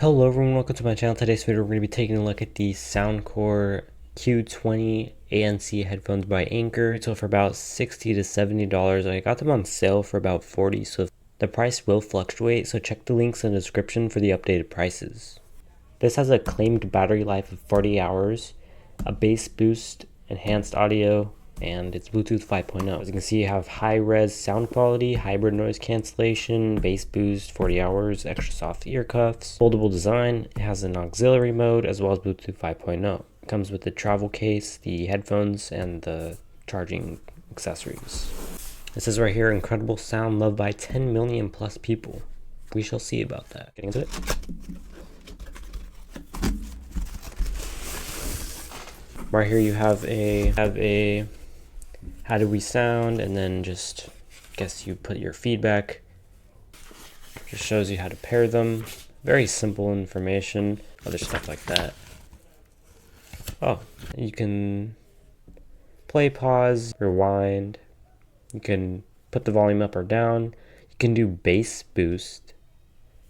Hello everyone, welcome to my channel. Today's video we're going to be taking a look at the SoundCore Q20 ANC headphones by Anker. So for about $60 to $70, I got them on sale for about $40, so the price will fluctuate, so check the links in the description for the updated prices. This has a claimed battery life of 40 hours, a bass boost, enhanced audio, and it's Bluetooth 5.0. As you can see, you have high-res sound quality, hybrid noise cancellation, bass boost, 40 hours, extra soft ear cuffs, foldable design. It has an auxiliary mode as well as Bluetooth 5.0. It comes with the travel case, the headphones, and the charging accessories. It says right here, incredible sound loved by 10 million plus people. We shall see about that. Getting into it. Right here you have a how do we sound, and then just guess you put your feedback. Just shows you how to pair them. Very simple information. Other stuff like that. Oh, you can play, pause, rewind. You can put the volume up or down. You can do bass boost,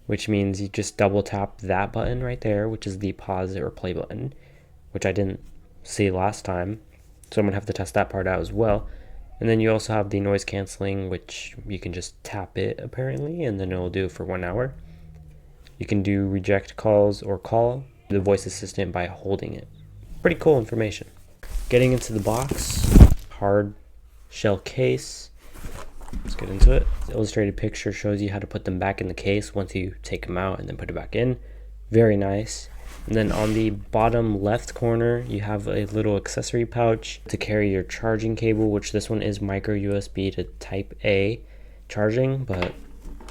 which means you just double tap that button right there, which is the pause or play button, which I didn't see last time, so I'm gonna have to test that part out as well. And then you also have the noise canceling, which you can just tap it apparently, and then it'll do it for 1 hour. You can do reject calls or call the voice assistant by holding it. Pretty cool information. Getting into the box, hard shell case. Let's get into it. The illustrated picture shows you how to put them back in the case once you take them out and then put it back in. Very nice. And then on the bottom left corner, you have a little accessory pouch to carry your charging cable, which this one is micro USB to type A charging, but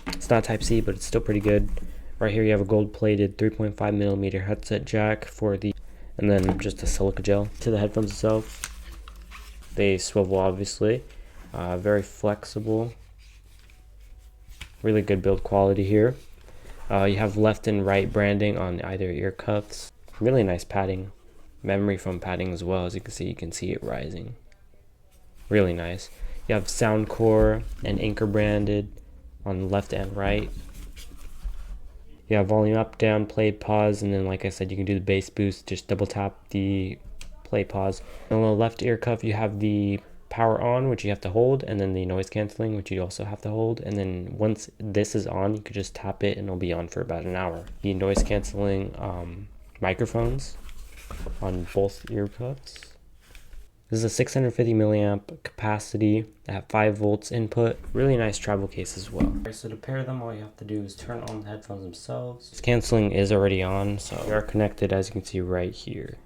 it's not type C, but it's still pretty good. Right here you have a gold plated 3.5 millimeter headset jack for the, and then just a silica gel to the headphones itself. They swivel obviously, very flexible, really good build quality here. You have left and right branding on either ear cuffs. Really nice padding. Memory foam padding as well. As you can see it rising. Really nice. You have SoundCore and Anker branded on left and right. You have volume up, down, play, pause, and then like I said, you can do the bass boost. Just double tap the play, pause. On the left ear cuff, you have the power on, which you have to hold, and then the noise canceling, which you also have to hold. And then once this is on, you could just tap it and it'll be on for about an hour. The noise canceling microphones on both ear cuffs. This is a 650 milliamp capacity at 5 volts input. Really nice travel case as well. Alright, so to pair them, all you have to do is turn on the headphones themselves. This canceling is already on, so they are connected, as you can see right here.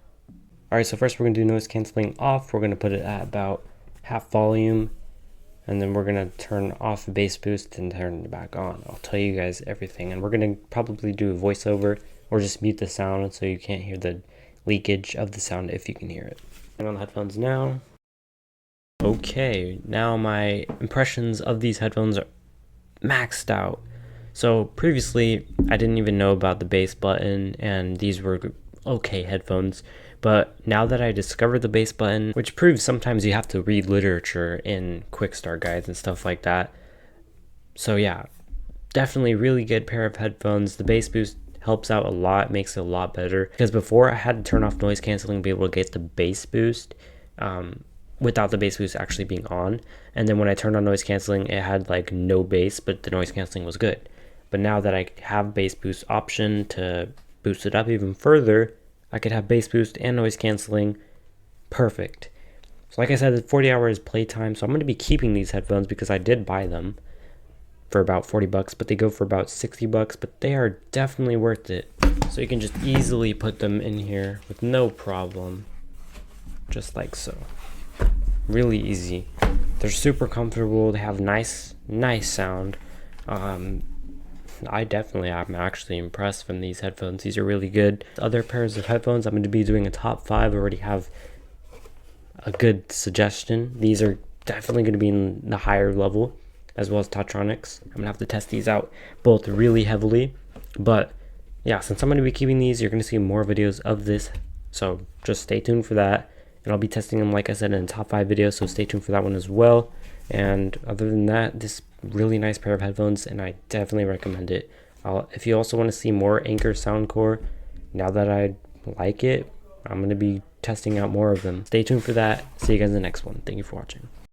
Alright, so first we're going to do noise canceling off. We're going to put it at about half volume, and then we're gonna turn off the bass boost and turn it back on. I'll tell you guys everything, and we're gonna probably do a voiceover or just mute the sound so you can't hear the leakage of the sound if you can hear it. And on the headphones now. Okay, now my impressions of these headphones are maxed out. So previously I didn't even know about the bass button, and these were okay headphones. But now that I discovered the bass button, which proves sometimes you have to read literature in quick start guides and stuff like that. So yeah, definitely really good pair of headphones. The bass boost helps out a lot, makes it a lot better. Because before I had to turn off noise canceling to be able to get the bass boost without the bass boost actually being on. And then when I turned on noise canceling, it had like no bass, but the noise canceling was good. But now that I have bass boost option to boost it up even further, I could have bass boost and noise canceling. Perfect. So like I said, 40 hours playtime. So I'm going to be keeping these headphones because I did buy them for about 40 bucks, but they go for about 60 bucks, but they are definitely worth it. So you can just easily put them in here with no problem. Just like so. Really easy. They're super comfortable. They have nice sound. I'm actually impressed from these headphones. These are really good. Other pairs of headphones, I'm going to be doing a top 5. I already have a good suggestion. These are definitely going to be in the higher level, as well as taotronics. I'm going to have to test these out both really heavily. But yeah, since I'm going to be keeping these, you're going to see more videos of this. So just stay tuned for that. And I'll be testing them, like I said, in the top 5 videos. So stay tuned for that one as well. And other than that, this really nice pair of headphones, and I definitely recommend it If you also want to see more Anker SoundCore, now that I like it, I'm going to be testing out more of them. Stay tuned for that. See you guys in the next one. Thank you for watching.